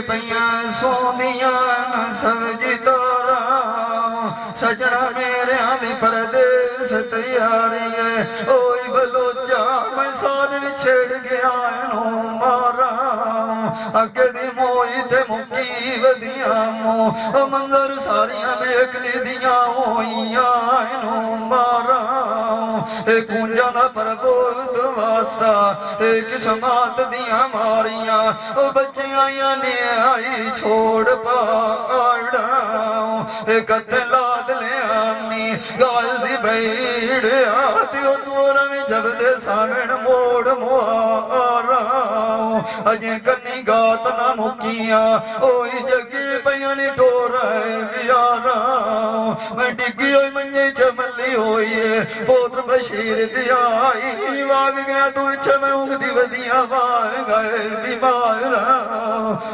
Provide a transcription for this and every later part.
पईयां सोंदियां न सजी तारा सजना मेरे दी परदेस तैयारी है ओई बलोचा मैं साध छेड़ गया नू मारा अगे दी मोई ते मुकी वदिया मो मंगर सारियां बेकली दियां होइयां नू मारा कुंजा दा परबोत वासा किस्मत दियां मारियां बच्चे आया ने आई छोड़ पाड़ा कत लाद ले आनी गाल दी भैड़ आती तोरा में जब दे सामण मोड़ मुहारा अजे कन्नी गात ना मुकिया ओई जगी पईयां नी टोरा यारा मैं डिगी होई मंजे चमली होई पोत्र बशीर दिया वाग गया तू इच्छा मैं उगदी वदिया वार गए बीमार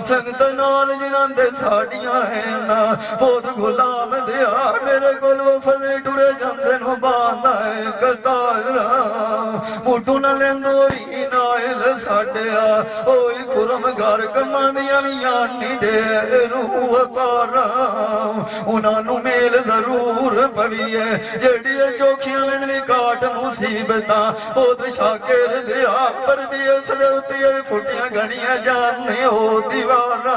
संगत नाल जिन्हां साड़ियां है ना पोत्र गुलाम दिया मेरे कोल फसे टुरे जांदे नो बांदा है कतार मुठू न लेंदो ही नाल साडिया ओई खुरम घर कमां दियां मियां नी दे रूह पारा उन्हां नू मेल जरूर पवीए जेड़ी चौखियां लेंदी काट मुसीबतां पोत्र शाकिर दिया पर दिए सदौती फुटियां गणियां जाने हो दीवारा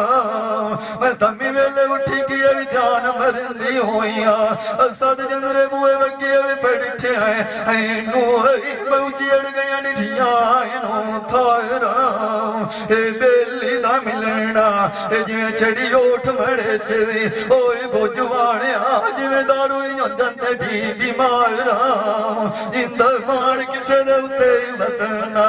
मैं दमी वेले उठी की भी ध्यान मरंदी होइया सद जंदरे बुए वगे बैठे हैं नू उजड़ गया निठिया नो थारा बेली दा मिलना जिवें चढ़ी ओठ मड़े चली ओए बोझवाणिया जिवें दारू जंदे ढी बीमारा इंद माण किसे दे उत्ते वतना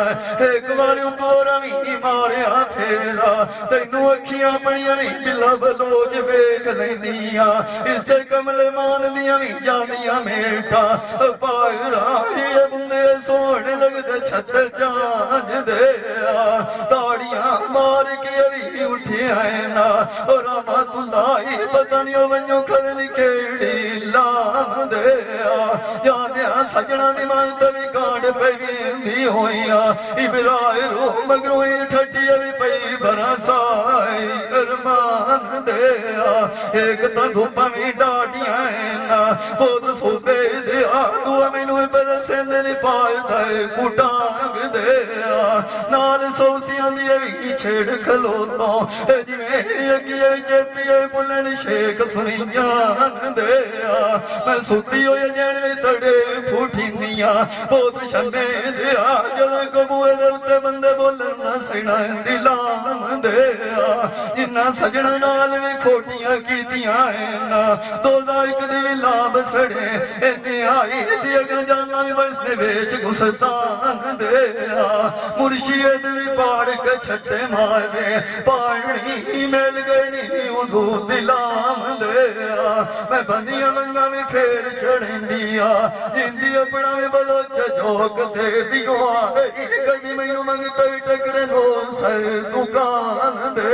एक बार तोरा भी मारिया फेरा तैनू अखियां बड़ियां भी बिला बलोच वेख लैंदियां इसे कमले मान दियां भी जांदियां मेटा पायरा ये बुंदे सोहने लगदे छत चांद दे ताड़ियां मार के भी उठे है ना रहमतुल्लाही पता नहीं वंजो खलनी केड़ी लाम दे जांदियां सजना दी मंत भी कांड पई होइया इबराए रो मगरों ठठी भी पई बरसाई अरमान दे एक तो धूपा भी डाटियां ना पोत्र सूबे दे दुआ मैनू बदल सेंदे पाल दे कुटांग दे नाल सौसियां दी भी छेड़ खलोतो जिवें अगिए चेती पुलन शेख सुनी जान दे मैं सुती होई जण में तड़े फूठीनियां पोत्र शमे दे जदों कबूए दे उत्ते बंदे बोलन ना सैना दिलाम दे जिन्ना सजना नाल भी खोटियां कीतियां ना दोदा एक दी भी लाभ सड़े इन्नी आई दी अगे जाना भी बसने बेच गुस्तान दे मुर्शिद भी पाड़ के छट्टे मारे पानी मेल गई नी उदू दिलाम दे मैं बंदियां मंगा में फेर चढ़िया जिंदी अपना भी बलोच चौक ते दिगवा कदी मैनू मंगता भी टकरे नो सर दुकान दे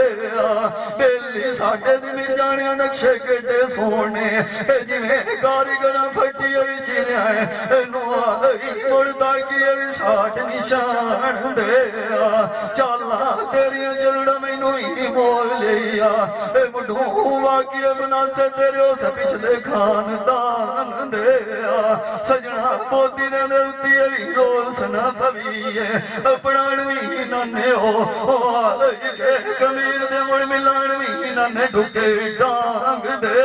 बेली साडे दी मिल जाने नक्शे केडे सोने जिवें कारीगर फटी भी चिरिया मुड़दा की भी साठ निशान दे चाला तेरिया जलड़ा मैनू ही मोल लिया मुडू वाकिया बनासे तेरे उस पिछले खानदान दे सजना पोती दे उत्ती भी रोस न पवीए अपनाण भी नाने हो कमीर दे मुड़ मिलान भी नाने ढुके डांग दे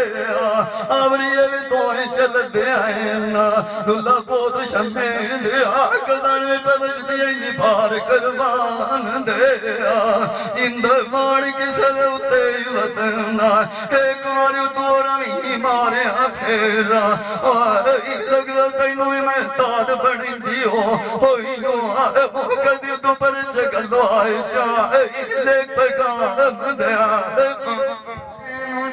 आवरिए भी तोए चल दे आए ना दुल्ला पोत शमे दे कदन पे बजदी इन्नी पार करवान दे इंद माण किसे उत्ते वतना एक बार तोरा भी मारिया फेरा लगदा तैनू भी मैं ताद बनी होई कदी तू पर जगलो आए चाहे ले पैगाम दे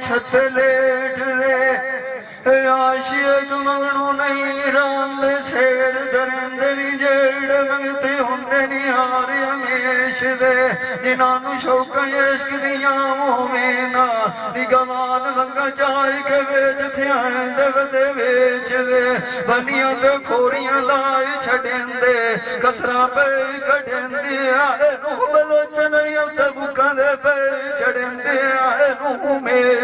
छत लेट दे आशिक मंगणू नहीं रांद छेड़ दरेंदे नी जेड़ मंगते होंदे नी हार हमेश दे जिन्हां शौकां इश्क दियां होवें ना निगमान वंगा चाह के बेच थियां बेच दे बनियां ते खोरियां लाए छडेंदे कसरा पे कढेंदे आए नू बलोचन ते बुकां दे पे चढ़ेंदे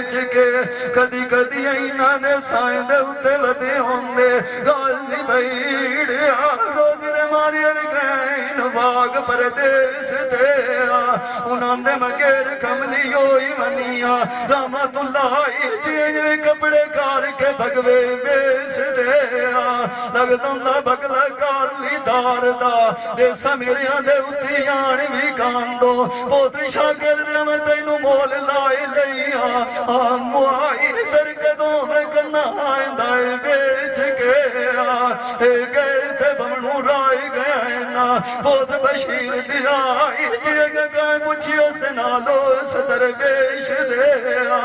ਵੇਚ ਕੇ ਕਦੀ ਕਦੀ ਇਹਨਾਂ ਦੇ ਸਾਏ ਦੇ ਉੱਤੇ ਵਧੇ ਹੁੰਦੇ ਗਾਜ਼ੀ ਬਈੜਿਆ ਰੋਜ਼ ਦੇ ਮਾਰੇ ਵੀ ਗਏ ਬਾਗ ਪਰਦੇਸ ਤੇਰਾ ਉਹਨਾਂ ਦੇ ਮਗਰ ਕਮਲੀ ਹੋਈ ਮਨੀਆਂ ਰਾਮਤੁੱਲਾਹੀ ਦੇ ਜਿਵੇਂ ਕੱਪੜੇ ਕਾਰ ਕੇ ਭਗਵੇ ਵੇਚਦੇ ਆ ਲੱਗਦਾ ਹੁੰਦਾ ਬਗਲਾ ਕਾਲੀਦਾਰ ਦਾ ਦੇਸਾਂ ਮੇਰਿਆਂ ਦੇ ਉੱਤੇ ਆਣ ਵੀ ਕਾਂਦੋ ਪੋਤਰੀ ਸ਼ਾਗਿਰਦ ਮੈਂ ਤੈਨੂੰ ਮੋਲ ਲਾਈ ਲਈਆ ਆ ਮੁਆਈ ਦਰ ਕਦੋਂ ਮੈਂ ਕੰਨਾ ਆਂਦਾ ਵੇਚ ਕੇ ਆ ਇਹ ਗਏ ਤੇ ਬਣੂ ਰਾਈ ਗਏ ਨਾ ਪੋਤਰ ਬਸ਼ੀਰ ਦੀ ਆਈ ਕਿ ਗਏ ਪੁੱਛਿਓ ਸਨਾਲੋ ਸਦਰ ਵੇਸ਼ ਦੇ ਆ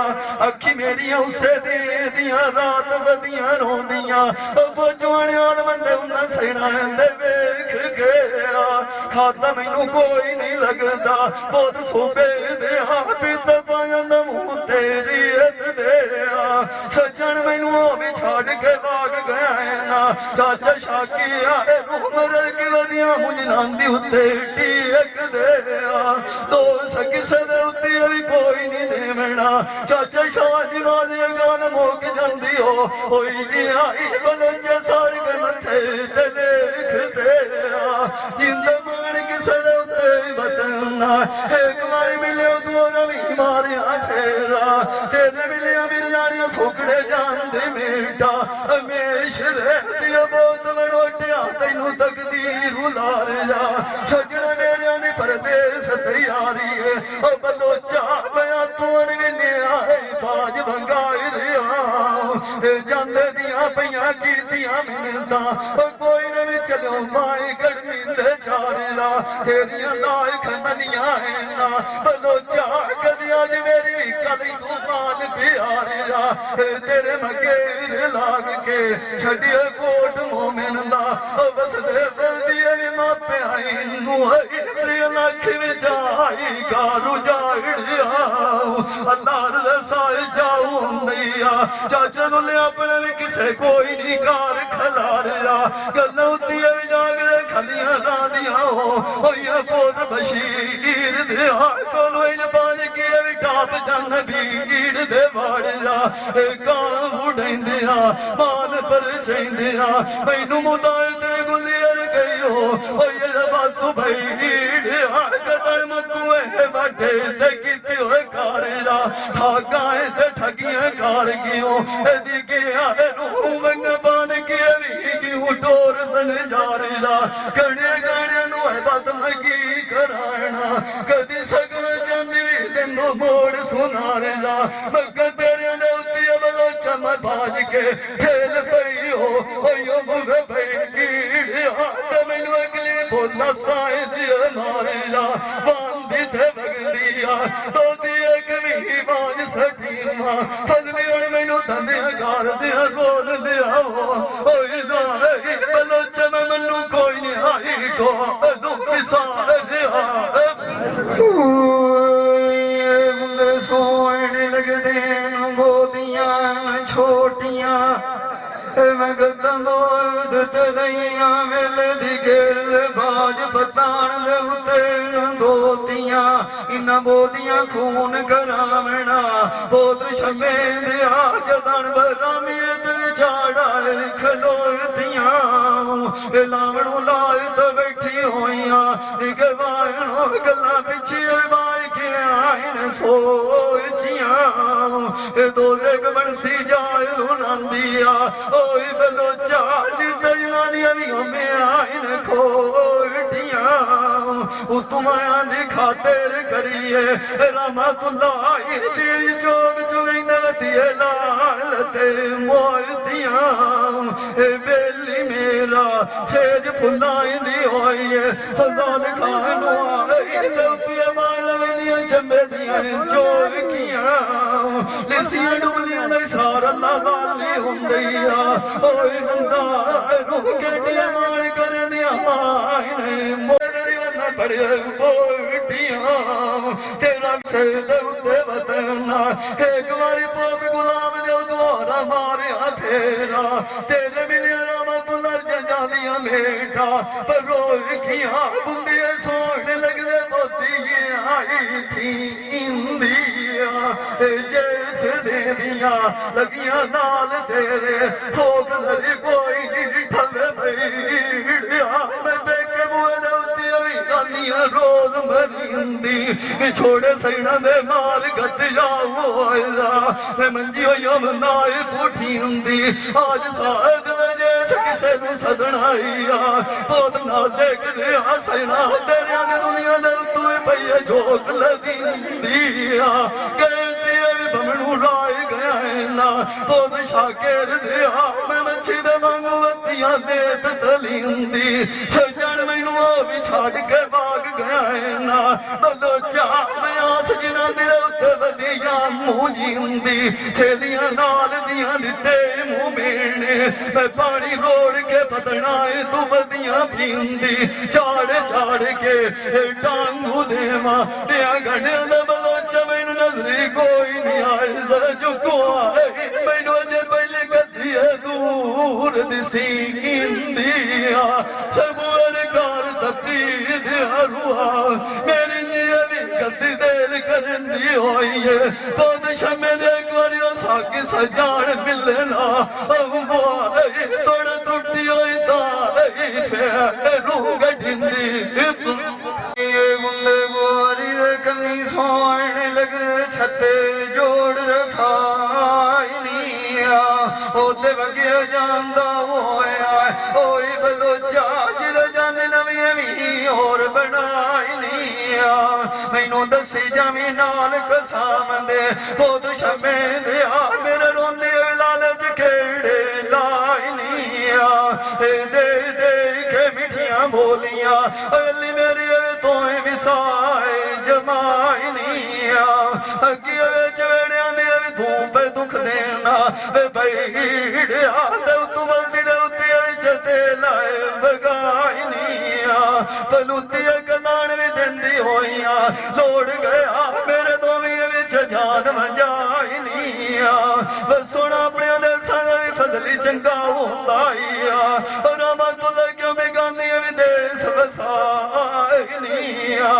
ਅੱਖੀ ਮੇਰੀਆਂ ਉਸੇ ਦੀਆਂ ਰਾਤ ਵਧੀਆਂ ਰੋਂਦੀਆਂ ਉਹ ਜਵਾਨਿਆਂ ਬੰਦੇ ਉਹਨਾਂ ਸੈਣਾ ਦੇ ਵੇਖ ਕੇ ਆ ਖਾਦਾ ਮੈਨੂੰ ਕੋਈ ਨਹੀਂ ਲੱਗਦਾ ਬਹੁਤ ਸੋਬੇ ਦੇ ਆ ਪਿੱਤ ਪਾਇਆ ਦਾ ਮੂੰਹ ਤੇਰੀ ਇੱਤ ਦੇ ਆ ਸੱਜਣ ਮੈਨੂੰ ਉਹ ਵੀ ਛੱਡ ਕੇ ਭਾਗ ਗਿਆ ਨਾ ਚਾਚਾ ਸ਼ਾਕੀ ਆਏ ਉਮਰ ਕੀ ਵਧੀਆਂ ਮੁੰਨਾਂ ਦੀ ਉੱਤੇ ਟੀਕ ਦੇ ਆ ਦੋ ਕਿਸੇ ਦੇ ਉੱਤੇ ਵੀ ਕੋਈ ਨਹੀਂ ਦੇਵਣਾ ਚਾਚਾ ਸ਼ਾਦੀ ਵਾਦੀ ਗਾਨ ਮੁੱਕ ਜਾਂਦੀ ਹੋਈ ਜੀ ਆਈ ਬਲੰਚੇ ਸਾਰਗ ਮੱਥੇ ਤੇ ਦੇਖਦੇ ਆ ਜਿੰਦ ਮਾਣ ਕਿਸੇ ਦੇ ਉੱਤੇ ਬਤਨਾ ਇੱਕ ਵਾਰੀ ਮਿਲਿਓ ਦੋ ਰਵੀ ਮਾਰਿਆ ਛੇਰਾ ਤੇਰੇ ਮਿਲਿਆ ਮੇਰੇ ਜਾਣਿਆ ਸੁਖੜੇ ਜਾਂਦੇ ਮੇਟਾ ਹਮੇਸ਼ ਰਹਿਤੀ ਬਹੁਤ ਵੜੋਟਿਆ ਤੈਨੂੰ ਤਕਦੀਰ ਹੁਲਾਰਿਆ ਸੱਜਣ ਮੇਰਿਆਂ ਦੀ ਪਰਦੇਸ ਤਿਆਰੀ ਏ ਉਹ ਬਲੋਚਾ ਪਿਆ ਤੂੰ ਨਿਆ ਬਾਜ ਭੰਗਾਈ ਰਿਆ ਜਾਂਦੇ ਦੀਆਂ ਪਈਆਂ ਕੀਤੀਆਂ ਮਿੰਦਾਂ ਕੋਈ ਨਾ ਵੀ ਚਲੋ ਮਾਈ ਗੜਮਿੰਦੇ ਚਾਰੇਲਾ ਤੇਰੀਆਂ ਲਾਇ ਖੰਨੀਆਂ ਨਾ ਬਲੋਚਾ ਕਦੀ ਅੱਜ ਮੇਰੀ ਕਦੀ ਤੂੰ ਮਾਨ ਪਿਆਰਿਆ ਤੇਰੇ ਮਗੇਰ ਲਾਗ ਕੇ ਛੱਡਿਆ ਕੋਟ ਮੋਮਨ ਦਾ ਵਸਦੇ ਬੰਦੀ ਵੀ ਮਾਪਿਆਂ ਨੂੰ ਤੇਰੀ ਲੱਖ ਵਿੱਚ ਆਈ ਕਾਰੂ ਜਾੜਿਆ ਅੱਲਾਹ ਦੇ ਸਾਇ ਜਾਉ ਹੁੰਦੀਆ ਚਾਚਾ ਦੁੱਲੇ ਆਪਣੇ ਵੀ ਕਿਸੇ ਕੋਈ ਨਹੀਂ ਕਾਰ ਖਲਾਰਿਆ ਗੱਲਾਂ ਉੱਤੀਆਂ ਵੀ ਜਾਗਦੇ ਖਲੀਆਂ ਰਾਂਦੀਆਂ ਹੋਈਆਂ ਪੋਤਰ ਬਸ਼ੀਰ ਦੇ ਕੋਲੋਂ ਹੀ ਬਾਜ ਕੇ ਵੀ ਟਾਪ ਜਨ ਭੀੜ ਦੇ ਵਾੜਿਆ ਕਾਂ ਉਡੈਂਦਿਆ ਮਾਨ ਪਰ ਚੈਂਦਿਆ ਮੈਨੂੰ ਮੁਦਾਇ ਤੇ ਗੁਜ਼ਰ ਗਈਓ ਓਏ ਬਾਸੂ ਭਈੜਿਆ ਕਦਰ ਮਕੂਏ ਬਾਟੇ ਤੇ ਕੀਤੇ ਹੋਏ ਕਾਰਿਆ ਠਾਗਾਂ ਤੇ ਠਗੀਆਂ ਕਰ ਗਿਓ ਇਹਦੀ ਗਿਆ ਰੂਹ ਵੰਗ ਬਣ ਕੇ ਵੀ ਕਿਉਂ ਟੋਰ ਬਨ ਜਾਰਦਾ ਗਾਣਿਆਂ ਗਾਣਿਆਂ ਨੂੰ ਹੈ ਬਦਮਗੀ ਕਰਾਣਾ ਕਦੀ ਸਗਨ ਜਾਂਦੀ ਤੈਨੂੰ ਮੋੜ ਸੁਨਾਰਦਾ ਮੱਕ ਤੇਰਿਆਂ ਦੇ ਉੱਤੇ ਬਲੋ ਚਮ ਬਾਜ ਕੇ ਠੇਲ ਪਈ ਓਯੋ ਮੁਵੇ ਭਈੜਿਆ ਤੇ ਮੈਨੂੰ ਅਗਲੇ ਬੋਲਾ ਸਾਇ ਦੀ ਮਾਰੇਲਾ ਵਾਂਦੀ ਤੇ ਵਗਦੀਆ ਦੋਦੀ ਇੱਕ ਵੀ ਬਾਜ ਸਟੀਮਾ ਫਜ਼ਲੀ ਹੁਣ ਮੈਨੂੰ ਧੰਦਿਆ ਕਰਦਿਆ ਗੋਲਦਿਆ ਓਏ ਦਾਈ ਬਲੋਚ ਮੈਨੂੰ ਕੋਈ ਨਹੀਂ ਆਈ ਕੋ ਨੂੰ ਕਿਸਾਰਿਆ ਮੁੰਡੇ ਸੋਹਣੇ ਲੱਗਦੇ ਨੂੰ ਗੋਦੀਆਂ ਛੋਟੀਆਂ ਮੈਂ ਗੱਦਾਂ ਦੋਦ ਤੇ ਦਈਆਂ ਵੇਲੇ ਦੀ ਘੇਰ ਦੇ ਬਾਜ ਪਤਾਣ ਦੇ ਉੱਤੇ ਦੋਤੀਆਂ ਇਨਾਂ ਬੋਦੀਆਂ ਖੂਨ ਕਰਾਵਣਾ ਪੋਤਰ ਸ਼ਮੇ ਦੇ ਆ ਜਦਨ ਬਰਾਮੀਤ ਵਿਛਾੜਾ ਖਲੋਤੀਆਂ ਇਹ ਲਾਵਣੋਂ ਲਾਇਤ ਬੈਠੀ ਹੋਈਆਂ ਨਿਗਵਾਣੋਂ ਗੱਲਾਂ ਪਿੱਛੇ ਵਾਈ ਕੇ ਆਇਨ ਸੋਚੀਆਂ ਇਹ ਦੋਜ਼ੇ ਕਬਣਸੀ ਜਾਇਲ ਨਾਂਦੀਆਂ ਓਏ ਬਲੋਚਾ ਨਿਦਿਆਂ ਦੀਆਂ ਵੀ ਹਮੇ ਆਇਨ ਖੋਟੀਆਂ ਉਤਮਾਂ ਦੀ ਖਾਤਰ ਕਰੀਏ ਰਹਿਮਤੁல்லாਹ ਦੀ ਜੋਗ ਜੁਗਿੰਦੇ ਵਤੀਏ ਲਾਲ ਤੇ ਮੋਇਤੀਆਂ ਇਹ ਬੇਲੀ ਮੇਰਾ ਸੇਜ ਫੁੱਲਾਂਦੀ ਹੋਈਏ ਫਜ਼ਾਲ ਖਾਨੋਂ ਇਹਦੇ ਉੱਤੇ ਮਾਲ ਵੇਲੀਆਂ ਚੰਬੇ ਦੀਆਂ ਚੋਕੀਆਂ ਲਿਸੀਆਂ ਡੁਬਲੀਆਂ ਦਾ ਸਾਰਾ ਅੱਲਾ ਵਾਲੀ ਹੁੰਦੀ ਆ ਓਏ ਨੰਦਾ ਰੂਹ ਗੇਟੀਆਂ ਮਾਲ ਕਰਦੀਆਂ ਮਾਇਨੇ ਮੋਦਰੀ ਵੰਨਾ ਬੜੀਆਂ ਬੋਟੀਆਂ ਤੇਰਾ ਸੇਦ ਉੱਤੇ ਵਤਨਾ ਇੱਕ ਵਾਰੀ ਪੋਤ ਗੁਲਾਮ ਦੇ ਦੁਆਰਾ ਮਾਰਿਆ ਫੇਰਾ ਤੇਰੇ ਮਿਲਿਆ ਰਾਮਤੁੱਲਾ ਜਾਂਦੀਆਂ ਮੇਟਾ ਪਰ ਰੋਖੀਆਂ ਬੁੰਦੀਆਂ ਸੋਹਣੇ ਲੱਗਦੇ ਮੋਤੀਆਂ ਆਈ ਥੀ ਇੰਦੀਆਂ ਜਿਸ ਦੇ ਦੀਆਂ ਲੱਗੀਆਂ ਨਾਲ ਤੇਰੇ ਸੋਗ ਜ਼ਰੀ ਕੋਈ ਨਹੀਂ ਠਵੇ ਭਈੜਿਆ ਮੈਂ ਬੇਕੇ ਬੂਏ ਦੇ ਉੱਤੇ ਵੀ ਜਾਂਦੀਆਂ ਰੋਜ਼ ਮਰੀ ਹੁੰਦੀ ਛੋੜੇ ਸੈਣਾ ਦੇ ਮਾਰ ਗੱਤ ਜਾਊਗਾ ਮੈਂ ਮੰਜੀ ਹੋਈ ਮਨਾਏ ਪੁੱਠੀ ਹੁੰਦੀ ਅੱਜ ਸਾਧ ਵਜੇ ਕਿਸੇ ਨੂੰ ਸਦਣਾਈ ਆ ਬਹੁਤ ਨਾਜ਼ੇ ਕਿਤੇ ਹਸਣਾ ਤੇਰਿਆਂ ਦੀ ਦੁਨੀਆ ਦੇ ਤੂੰ ਪਈਏ ਝੋਕ ਲਦੀਂਦੀ ਆ ਕਹਿੰਦੀ ਵੀ ਬਮਣੂ ਰਾਏ ਗਿਆ ਨਾ ਬਹੁਤ ਸ਼ਾਕਰ ਦੇ ਆ ਮੈਂ ਮੱਛੀ ਦੇ ਵਾਂਗੂ ਵੱਤੀਆਂ ਦੇ ਤਲੀ ਹੁੰਦੀ ਸਜਣ ਮੈਨੂੰ ਉਹ ਵੀ ਛੱਡ ਕੇ ਭਾਗ ਗਿਆ ਨਾ ਬਦੋ ਚਾਹ ਮੈਂ ਆਸ ਜਿਨ੍ਹਾਂ ਦੇ ਉੱਤੇ ਵਧੀਆਂ ਮੂੰਹ ਜੀ ਹੁੰਦੀ ਥੇਲੀਆਂ ਨਾਲ ਦੀਆਂ ਦਿੱਤੇ ਮੂੰਹ ਮੇਣੇ ਮੈਂ ਪਾਣੀ ਰੋੜ ਕੇ ਪਤਣਾ ਤੂੰ ਵਧੀਆਂ ਪੀਂਦੀ ਝਾੜ ਕੇ ਟਾਂਗੂ ਦੇਵਾਂ ਨਿਆ ਗੜਿਆਂ ਦਾ ਬਲੋਚ ਮੈਨੂੰ ਨਜ਼ਰੀ ਕੋਈ ਨਹੀਂ ਆਇਆ ਜੁਕੋ ਮੈਨੂੰ ਅਜੇ ਪਹਿਲੇ ਕਦੀ ਦੂਰ ਦਿਸੀ ਇੰਡੀਆ ਸਬੂਰ ਕਰ ਤਤੀ ਦੇ ਰੂਹਾ ਮੇਰੀ ਨੀਵੀਂ ਗੱਦੀ ਦਿਲ ਕਰਨ ਦੀ ਹੋਈ ਏ ਬਹੁਤ ਸ਼ਮੇ ਦੇ ਗਵਾਰਿਓ ਸਾਕੀ ਸਜਾਣ ਮਿਲਣਾ ਅਗਵਾਏ ਤੋੜ ਟੁੱਟੀ ਹੋਈ ਤਾਈ ਫੇਰੂ ਗੱਡਿੰਦੀ ਗੁੰਦੇ ਗਵਾਰੀ ਦੇ ਕੰਨੀ ਸੋਹਣ ਲਗੇ ਛੱਤੇ ਜੋੜ ਰਖਾਈ ਨੀ ਆ ਉਹਦੇ ਵਗੇ ਜਾਂਦਾ ਹੋਇਆ ਓਏ ਬਲੋਚਾ ਜਿਹਦੇ ਜਾਨ ਨਵੀਂ ਵੀ ਹੋਰ ਬਣਾਈ ਨੀ ਆ ਮੈਨੂੰ ਦੱਸੀ ਜਾਵੀਂ ਨਾਲ ਕਸਾਮਦੇ ਬਹੁਤ ਸ਼ਮੇ ਦੇ ਆ ਮੇਰੇ ਰੋਂਦੇ ਲਾਲਚ ਖੇੜੇ ਲਾਈ ਨੀ ਆ ਦੇ ਕੇ ਮਿੱਠੀਆਂ ਬੋਲੀਆਂ ਅਲੀ ਮੇਰੀ ਤੋਏ ਵਿਸਾਏ ਜਮਾਈ ਨੀ ਆ ਅੱਗੇ ਵਿੱਚ ਵੇੜਿਆਂ ਦੇ ਵੀ ਧੂਪ ਦੁੱਖ ਦੇਣਾ ਵੇ ਬਈੜਿਆ ਦੇ ਤੂੰ ਬਲਦੀ ਦੇ ਉੱਤੇ ਵਿੱਚ ਤੇ ਲਾਏ ਬਗਾਈ ਨੀ ਆ ਪਲੂਤੀ ਕਦਾਣ ਵੀ ਦਿੰਦੀ ਹੋਈਆਂ ਲੋੜ ਗਿਆ ਮੇਰੇ ਦੋਵੇਂ ਵਿੱਚ ਜਾਨ ਵੰਜਾਈ ਨੀ ਆ ਬਸ ਸੁਣ ਆਪਣਿਆਂ ਦੇ ਸੰਗ ਵੀ ਫਜ਼ਲੀ ਚੰਗਾ ਹੁੰਦਾ ਈ ਆ ਰਹਿਮਤੁਲ ਕਿਉਂ ਬੇਗਾਨੀ ਵਿਦੇਸ ਵਸਾਈ ਨੀ ਆ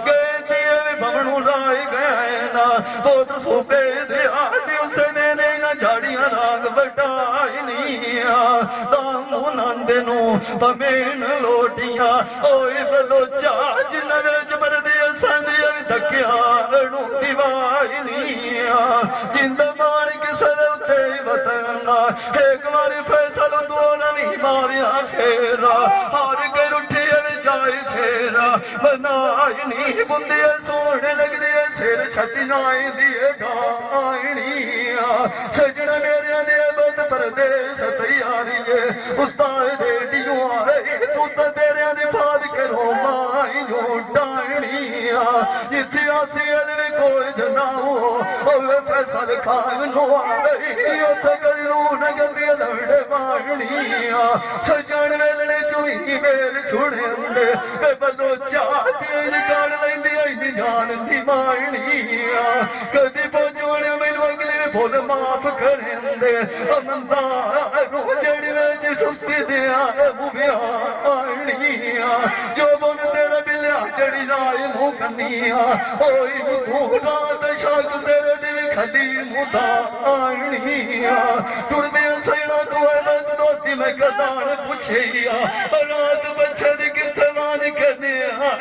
ਕਹਿੰਦੀ ਵੀ ਬਮਣੂ ਰਾਏ ਗਏ ਨਾ ਪੁੱਤਰ ਸੋਪੇ ਦੇ ਆਦੀ ਉਸੇ ਨੇ ਨਾ ਝਾੜੀਆਂ ਰਾਗ ਵਟਾਈ ਨੀ ਆ ਦਾਮੂ ਨੰਦ ਨੂੰ ਪਮੇਨ ਲੋਟੀਆਂ ਓਏ ਬਲੋਚਾ ਜਿਨ੍ਹਾਂ ਵਿੱਚ ਮਰਦੇ ਸੰਦੇ ਵੀ ਧੱਕਿਆ ਨੂੰ ਦਿਵਾਈ ਨੀ ਆ ਜਿੰਦ ਮਾਣ ਕਿਸੇ ਦੇ ਉੱਤੇ ਵਤਨਾ ਇੱਕ ਵਾਰੀ ਫੈਸਲ ਦੋ ਨਵੀਂ ਮਾਰਿਆ ਫੇਰਾ ਹਾਰ ਕੇ ਰੁੱਠੀ ਵਿਚਾਈ ਫੇਰਾ ਬਣਾਈ ਨੀ ਬੁੰਦੇ ਸੋਹਣੇ ਲੱਗਦੇ ਸਿਰ ਛੱਤੀ ਨਾਈ ਦੀ ਗਾਇਣੀ ਆ ਸਜਣਾ ਮੇਰਿਆਂ ਦੇ ਬਦ ਪਰਦੇਸ ਤਿਆਰੀਏ ਉਸਤਾਦ ਦੇ ਢੀਓ ਆਏ ਤੂੰ ਤਾਂ ਤੇਰਿਆਂ ਦੀ ਫਾਦ ਕਰੋ ਮਾਈ ਜੋ ਡਾਇਣੀ ਆ ਜਿੱਥੇ ਆਸੀ ਅਲਵੇ ਕੋਈ ਜਨਾਓ ਓਏ ਫੈਸਲ ਖਾਨ ਨੂੰ ਆਈ ਉੱਥੇ ਕਦੀ ਨੂੰ ਨਗਦੀ ਲੜੇ ਮਾਰਣੀ ਆ ਸਜਣ ਵੇਲਣੇ ਚੁਈ ਵੇਲ ਛੁੜੇ ਹੁੰਦੇ ਏ ਬਲੋ ਚਾਹ ਤੇਰੀ ਕਾੜ ਲੈਂਦੀ ਐ ਜਾਨ ਦੀ ਮਾਰਣੀ ਆ ਕਦੀ ਪਹੁੰਚਣ ਮੈਨੂੰ ਅਗਲੇ ਭੁੱਲ ਮਾਫ ਕਰਿੰਦੇ ਅਮੰਦਾ ਰੋ ਜੜੀ ਵਿੱਚ ਸੁਸਤੀ ਦੇ ਆ ਬੁਵਿਆ ਆਣੀ ਆ ਜੋ ਬਨ ਤੇਰਾ ਬਿਲਿਆ ਚੜੀ ਰਾਏ ਮੂੰਹ ਕੰਨੀਆਂ ਓਏ ਤੂੰ ਰਾਤ ਸ਼ਾਕ ਤੇਰੇ ਦਿਲ ਖਦੀ ਮੁਦਾ ਆਣੀ ਆ ਟੁਰਦੇ ਸੈਣਾ ਤੂੰ ਨਦ ਦੋਤੀ ਮੈਂ ਕਦਾਨ ਪੁੱਛਿਆ ਰਾਤ ਬੱਚੇ ਦੀ ਕਿੱਥੇ ਮਾਨ ਕਰਨੀ ਆ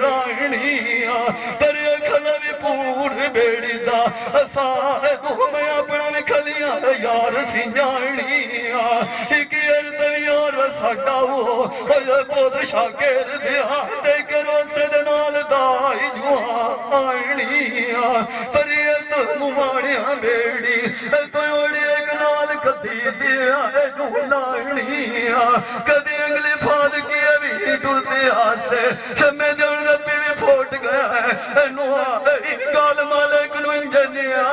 ਰਾਣੀ ਆ ਪਰ ਖਲਾ ਵੀ ਪੂਰ ਬੇੜੀ ਦਾ ਅਸਾ ਤੂੰ ਮੈਂ ਆਪਣਾ ਵੀ ਖਲੀਆਂ ਯਾਰ ਸੀ ਜਾਣੀ ਆ ਇੱਕ ਅਰਤ ਯਾਰ ਸਾਡਾ ਉਹ ਓਏ ਪੁੱਤਰ ਸ਼ਾਕਰ ਦਿਆ ਤੇ ਕਰੋ ਸਦ ਨਾਲ ਦਾਈ ਜੁਆਣੀ ਆ ਪਰ ਇਹ ਮੁਮਾਣਿਆ ਬੇੜੀ ਤੋੜੀ ਇੱਕ ਨਾਲ ਕਦੀ ਦਿਆ ਨੂੰ ਲਾਣੀ ਆ ਕਦੀ ਅਗਲੇ ਫਾਦ ਕੀ ਵੀ ਟੁਰਦੇ ਆਸੇ ਸ਼ਮੇ ਜਣ ਰੱਬੀ ਵੀ ਫੋਟ ਗਿਆ ਨੂੰ ਆਈ ਗਾਲ ਮਾਲਕ ਨੂੰ ਇੰਜਨਿਆ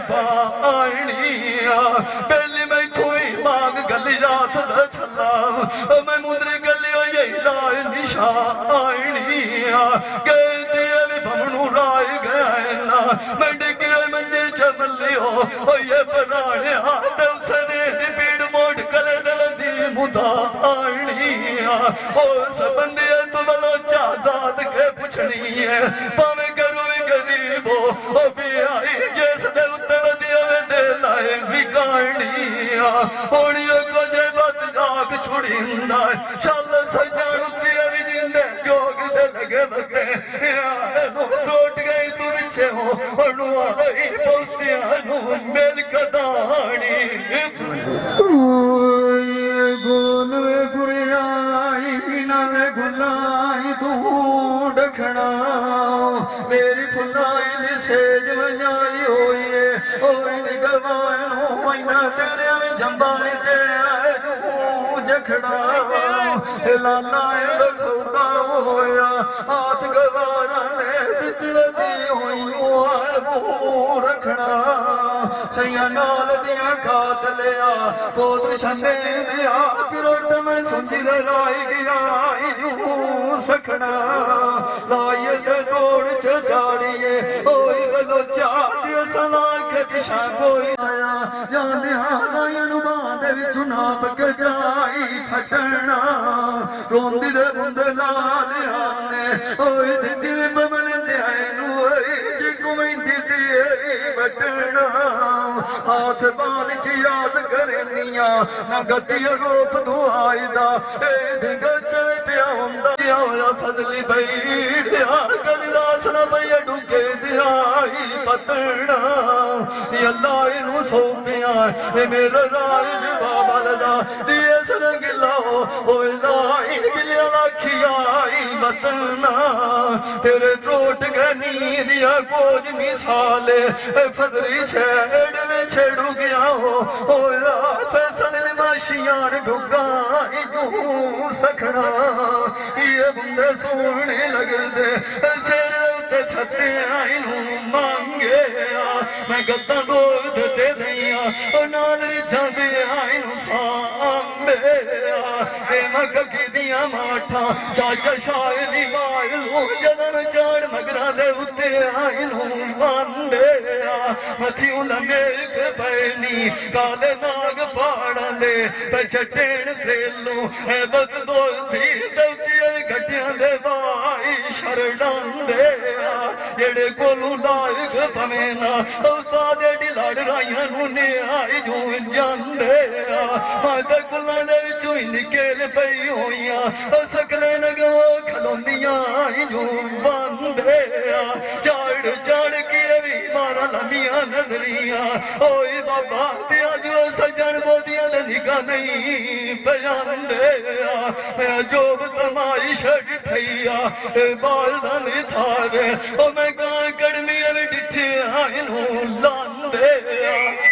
ਪਾਣੀ ਆ ਪਹਿਲੀ ਮੈਥੋਂ ਹੀ ਮਾਗ ਗੱਲੀ ਰਾਤ ਦਾ ਛੱਲਾ ਮੈਂ ਮੁੰਦਰੀ ਗੱਲੀ ਹੋਈ ਲਾਇ ਨਿਸ਼ਾਨੀ ਆ ਕਹਿੰਦੇ ਵੀ ਭਮਣੂ ਰਾਏ ਗਏ ਨਾ ਮੈਂ ਡਿੱਗੇ ਮੰਨੇ ਚੱਲਿਓ ਓਏ ਪਰਾਣਿਆ ਤੇ ਉਸਨੇ ਦੀ ਪੀੜ ਮੋੜ ਕਲੇ ਦਲਦੀ ਮੁਦਾ ਆਣੀ ਆ ਉਸ ਬੰਦੇ ਤੋਂ ਬਲੋਚਾ ਜ਼ਾਦ ਕੇ ਪੁੱਛਣੀ ਹੈ ਭਾਵੇਂ ਕਰੂ ਗਰੀਬੋ ਉਹ ਵੀ ਆਈ ਜਿਸ ਦੇ ਉੱਤੇ ਵਧੀਆ ਵੇ ਦੇ होनी कुछ बद जाग छुड़ींदा चल सजन उत्ते भी जिंदे जोग दे लगे बते टूट गई तू पिछे हो आई पोसिया मिल कदानी गोल गुरियाई नवे गुलाई तू डखना मेरी फुलाई दी सेज वजाई होई है ओए निगलवानो मैना तेरे में जंबाई दे आए तू जखड़ा लाला सौदा होया हाथ गवारा ने दिती होई रखना सैया नाल दिया खात लिया पोत्र छंदे दिया पिरोट में सुंदी लाई गया सखना लायत तोड़ चाड़िए ओई बलोचा दियो सला के पिछा कोई आया जाने हारायन बांध विच नाप के जाई फटना रोंदी दे बुंदे लाल आने ओई दिंदी बबल दे आए चिकुमेंदी दी बटना हाथ बांध के याद करनिया ना गति रोफ दुआई दा ए दिंग चल पिया हुंदा होया फजली बई कदिदास ना पई डुके दिहाई पतना अल्लाह इनू सौंपिया ए मेरा राज बाबा दा दिए सरंग लाओ ओए लाई मिलिया लाखिया बतना तेरे त्रोट गनी दिया कोज मिसाल फजरी छेड़ में छेड़ू गया हो फैसल माशियार ढुगा सखना ये बुंदे सोने लगदे सिर उत्ते छते आइनू मांगे मैं गत्ता दोद दे दिया ओ नाल रिझांदे आइनू सांबे ते मग की दिया माठा चाचा शायरी मार लो जदन चाड़ मगरा दे उत्ते आइनू मांदे मथी उलंगे के पैनी काले नाग पाड़ा दे पे छटेण त्रेलू है बद दो थी दौतिया घटिया दे भाई शरडांदे जेड़े कोलू लायक पवेना सादे ढिलाड़ राइया नुने आई जू जांदे माता कुला दे विचों निकल पई होइया सकले नगो खलोंदियां आई जू बंदे चाड़ चाड़ के भी मारा लमिया नजरिया ओए बाबा ते अज सजन बोदिया ने निगाह नहीं पजांदे मैं जोब तमाई छड़ ठैया बाल दन थारे ओ मैं गां कड़मिया में डिठे आइनू लांदे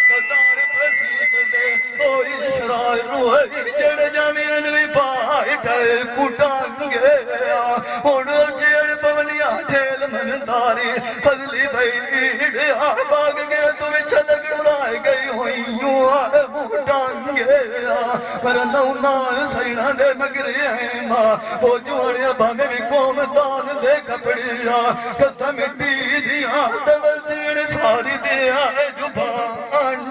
कदार बसीत दे ओए सराय रोई जड़ जामियन भी पाई ठे कुटांगे हुण जेड़ पवनिया ठेल मन तारी फजली भई बाग गया तू विच लगड़ लाए गई होइयूं आ बूटांगे पर नौना सैना दे मगरे है मां वो जुआड़िया भावे भी कोम तान दे कपड़िया कथा मिट्टी दिया दवल दीण सारी दिया जुबान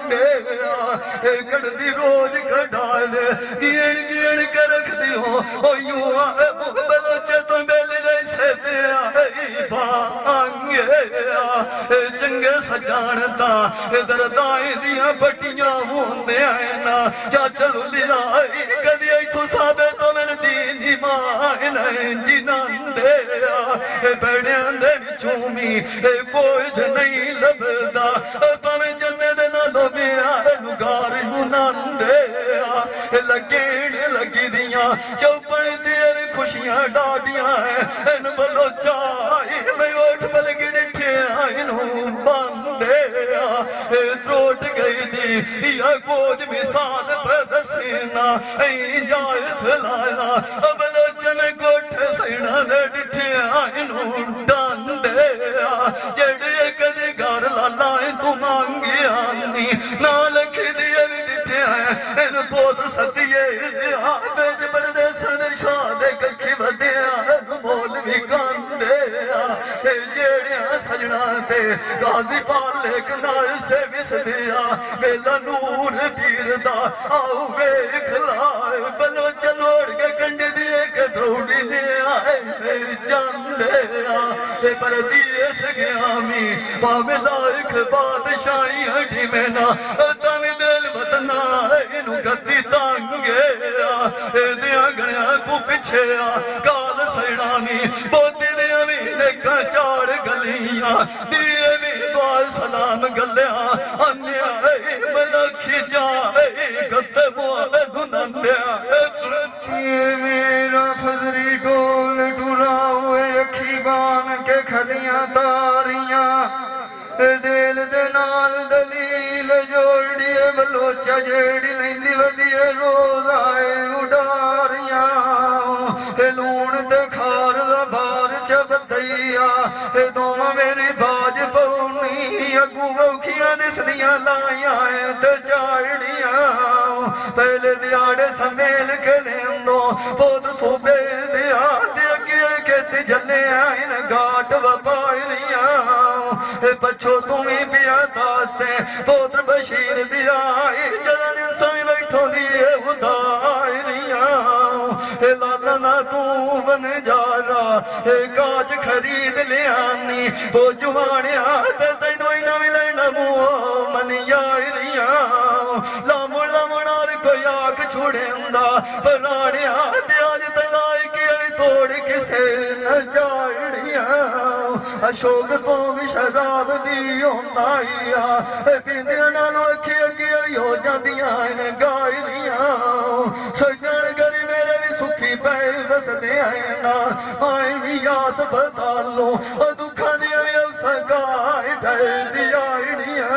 कड़दी रोज कडाल गिण गिण के रख दियो ओ यूं आ बलोचे तो बेली जैसे दिया भांगे चंगे सजानता दरदाई दिया बटियां होंदे आए ना चाचा लुलिया कदी इथों साबे तो मेरे दीनी मां नहीं जिनांदे बड़ियां दे विचों मी कोई नहीं लभदा भावे जन्ने दे नालों मेरा गार नांदे लगेण लगी दियां चौपड़ तेरे खुशियां डाडियां इन बलोचा मैं उठ बलगी डिठे इनू बंदे त्रोट गई दी या कोज मिसाल पर दसीना जायत लाया बलोचन गोठ सेना ने डिठे इनू डांदे जेड़े कदे घर लाला तू मांगी आनी ना लख दिए भी डिठे इन पोत सतिए बेच परदेस शाद कखी वधिया मोल भी गांदे जेड़िया सजना ते गाजी पालेक नाल से विस दिया वेला नूर पीर दा आओ वेख लाए बलो चलोड़ के कंड दिए दौड़ी ने आए जांदे आ परदी सग्यामी भावे लायक बादशाही हटी में ना तमी दिल बदना इनू गद्दी तंगे दिया गणिया तू पिछे आ काल सैनानी बोती दिया भी लेखा चार गलियां दिए भी दुआ सलाम गलिया अन्या मलखी जाए गद्दे मुआले गुनंदिया मेरा फजरी डोल टुरा हुए अखी बान के खलियां तारियां दिल दे नाल दलील जोड़िए बलोचा जेड़ी लेंदी वधिए रोज आए उडारियां लूण ते खार दा बार चबदैया दोवां मेरी बाज पौनी अगू औखियां दिसदियां लाइयां ते झाड़ियां पहले दिहाड़े समेल के लेंदो पोत्र सूबे दिया अगे खेती जले आइन घाट वपायरियां पछो तुम्हें पिया दासे पोत्र बशीर दिया जलन साई बैठो दिए उदारियां लाला ना तू बन जा रहा काज खरीद लियानी वो जुआनिया ते तैनू ही ना मिलना मुँह मन यारियां लामो लामणार कोई आग छुड़ेंदा परानिया ते आज तलाई के तोड़ किसे न जाड़ियां अशोक तो भी शराब दी होंदाइया पींदियां नाल अखी अगे हो जांदियां ने गायरियां सजण गरी मेरे भी सुखी पै बसदे ना आए भी यास बतालो दुखां दियां भी सगाई ठहदियां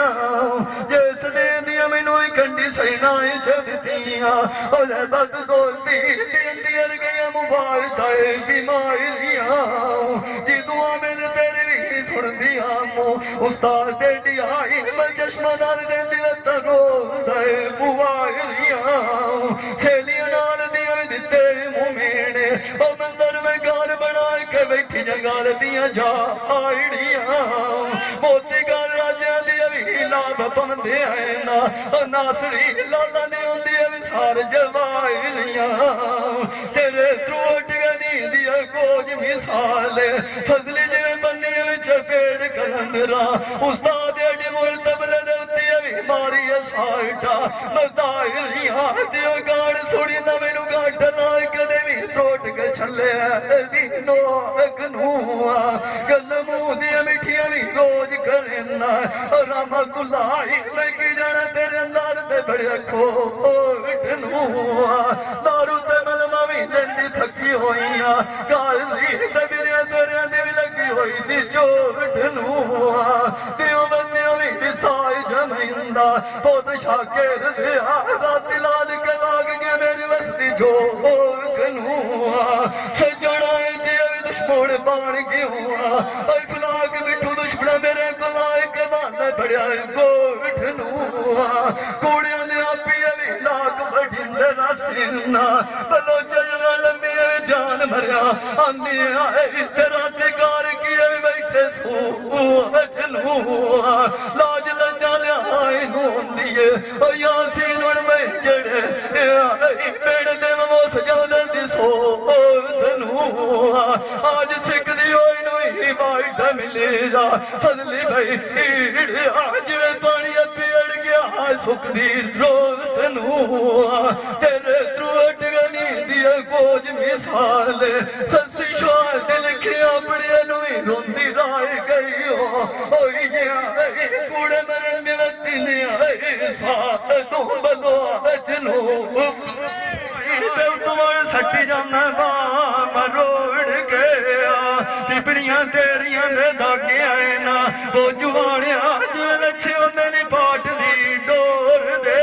जिस दिन दियां मैनू कंडी सैनाई छदियां ओले बद दोस्ती देंदी अरगियां मोबाइल ताए बीमारियां जी दुआ मेरे तेरे भी सुनदी आमो उस्ताद दे डियाई मैं चश्मा नाल देंदी वत रोज आए बुआरियां छेलियां नाल दियां भी दिते मुमेने ओ मंजर में घर बना के बैठी जंगाल दियां जा आड़ियां मोती घर राजा दियां भी लाभ पवंदे आए ना नासरी लाला ने होंदी भी सार जवाइरियां तेरे त्रोट गनी दिया कोज मिसाल फजली जिवें बन्नी विच पेड़ कलंदरा उस्ताद एडी मुल तबले दे उत्ते भी मारी साइटा मदाइरियां दियो गाड़ सुड़ी ना मैनू गाठ ला कदे भी त्रोट के छले दीनो अगनूआ गल मुंह दियां मिठियां भी रोज करना रहमतुल्लाह मैं की जाना तेरे अंदर ते बड़े खोटनूआ दारू ते मलमा भी लेंदी थकी होइयां गाजी ते बिरिया तेरे दी भी लगी होई दी चोटनूआ दियो बंदियों भी साई जमैंदा पोत शाकिर दिया रात लाल के बाग के मेरी वसती जोगनूआ सजना ते दुश्मन बन गया अखलाक मिठू दुश्मन मेरे को लायक बहाना बड़िया गोठनूआ कुड़ियां ने आपी भी लाक बठिंदे रसीना बलोचा जगह लंबी जान मरिया आंदी आए तेरा दिकार किए बैठे सूनूआ लाज लजा लिया नू होंदी है यासीन में जड़े पेड़ दे वो सजा दी सोधनूआ आज सिख दी होई नू ही बाइट मिलेगा फजली भाई आज वे पानी पेड़ गया सुख दी रोधनूआ तेरे त्रोट गनी दिया कोज मिसाल ससी श्वास दिल के अपने नू ही रोंदी राय गई हो कूड़े मरन दे वक्त ने आए साथ तू बलो जनू तुम्हारे सटी जाना मरोड़ के पिपड़ियां तेरियां दे दागे आए ना वो जुआनिया जिवें लच्छे होंदे नी पाट दी डोर दे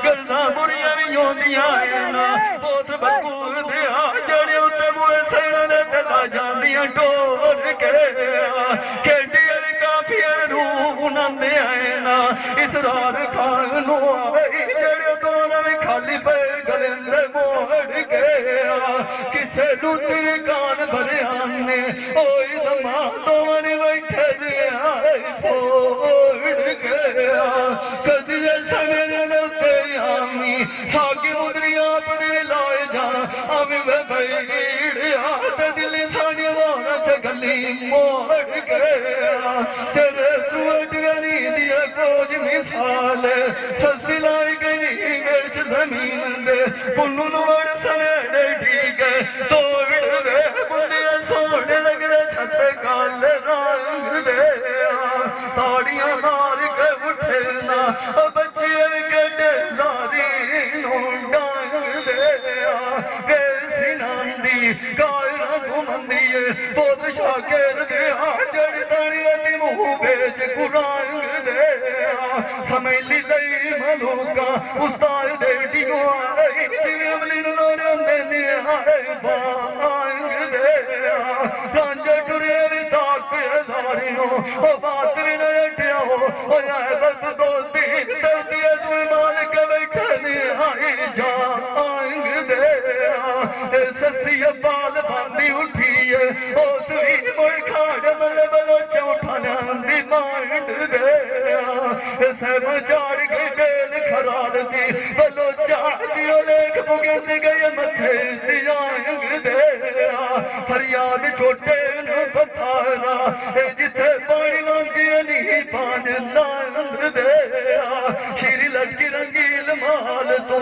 गर्जा बुरियां भी होंदियां आए ना पोत्र बकू दे जड़े उत्ते बुए सैना दे तला जांदियां डोर के खेडी अली काफियां रूह उनांदे आए ना इस रात खान नू आए जड़े दोनों भी खाली पे गलिंदे मोड़ के किसे नू तेरे कान भरे आने ओई दमा तो मन बैठे आए फोड़ के कदी ऐसा मेरे दे आमी सागी मुद्री आप दे लाए जा आमी वे भाई मोड़ गया तेरे तू अटगनी दिया कोज मिसाल सस्सी लाई गई बेच जमीन दे पुन्नू वड़ सवेरे ठीक है तोड़ दे बुंदिया सोने लग रहे छत काल रंग दे ताड़ियां मार के उठे ना बच्चे गड्ढे जारी डांग दे सिनांदी कायरा घुमंदी पोत शागिर दे जड़ तानी रती मुंह बेच कुरांग दे समैली लई मलूका उस्ताद दे डिगो आई जिवें अमली नु लोरंदे ने आए बांग दे रांझा टुरे वी ताक पे हजारियों ओ बात भी न अटिया हो ओ आए बद दोस्ती दर्दी तू मालिक बैठे ने आई जांग दे सस्सी बाल बांधी उठी है उस भी मुड़ खाड़ बल बलो चौथा दी मांड दे सब झाड़ के बेल खराल दी बलो चाहती लेख बुगंद गए मथे दियांग दे फरियाद छोटे न पथारा जिथे पानी मांगी नहीं पांच नंद दे खीरी लटकी रंगील माल तो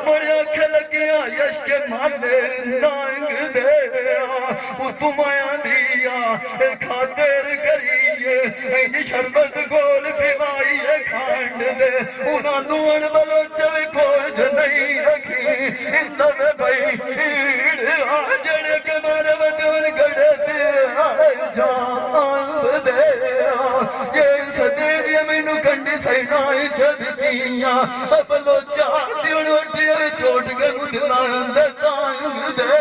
बड़िया खलकिया यश के माले नांग दे तू माया दिया खातिर करिए शरबत गोल पिवाई खंड दे उन्होंने अणबलो चल खोज नहीं रखी इंदर भाई जड़े के मारे बदल गड़े दे जान दे ये सजे दिया मैनू कंडी सैनाई छदियां बलो चाहती उठी चोट के मुदना तांग दे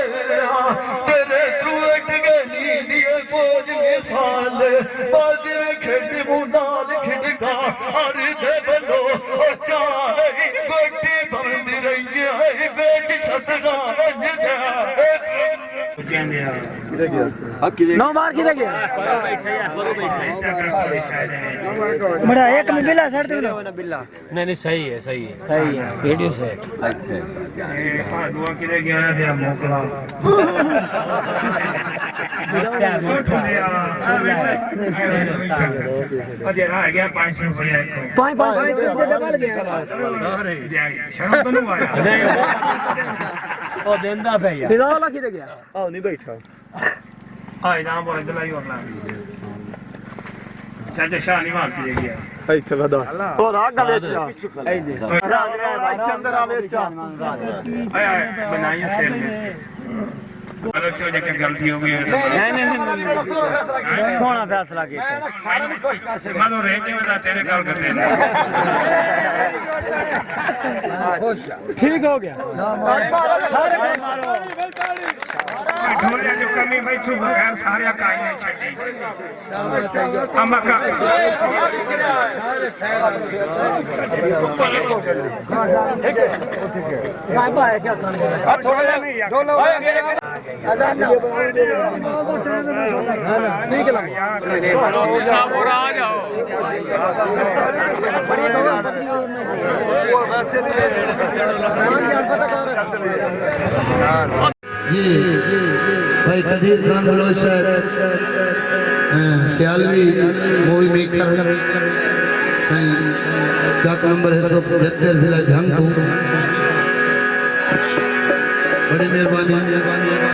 तेरे थ्रू अट गई दिए बोझ मिसाल बाजी में खेडी मुनाल खिड़का अरे दे बलो चाहे गोटी बंदी रही है बेच शतरंज दे नौ बार किधर गया बड़ा एक में बिल्ला सर दे नहीं सही है वीडियो सेट अच्छा हां दुआ किधर गया है मोकला अजय आ गया 500 रुपया 500 डबल गया अरे शर्म तो नहीं आया ओ देंदा भैया फिजा वाला किधर गया आओ नहीं बैठा हां इनाम बोल दिलाई और ला चाचा शाह निवास किधर गया ਇੱਥੇ ਵਦਾ ਹੋਰ ਆ ਗਲੇ ਚ ਆਈ ਦੇ ਰਾਜ ਰਾਜ ਅੰਦਰ ਆਵੇ ਚ ਆਏ ਬਣਾਈ ਸਿਰ ਤੇ ਅਲੋ ਚੋ ਜੇ ਕਿ ਗਲਤੀ ਹੋ ਗਈ ਨਹੀਂ ਸੋਹਣਾ ਫੈਸਲਾ ਕੀਤਾ ਸਾਰਾ ਵੀ ਖੁਸ਼ ਕਰ ਸੇ ਮਨੋ ਰਹਿ ਕੇ ਵਦਾ ਤੇਰੇ ਗੱਲ ਕਰਤੇ ਖੁਸ਼ ठीक हो गया सारे मारो ढोलिया जो कमी बैठू बगैर सारे काई नहीं छटी अमका थोड़ा नहीं ठीक है आ जाओ ये भाई कदीर खान बलोच सियालवी मूवी मेकर सही चाक नंबर है 175 जिला जंग बड़ी मेहरबानी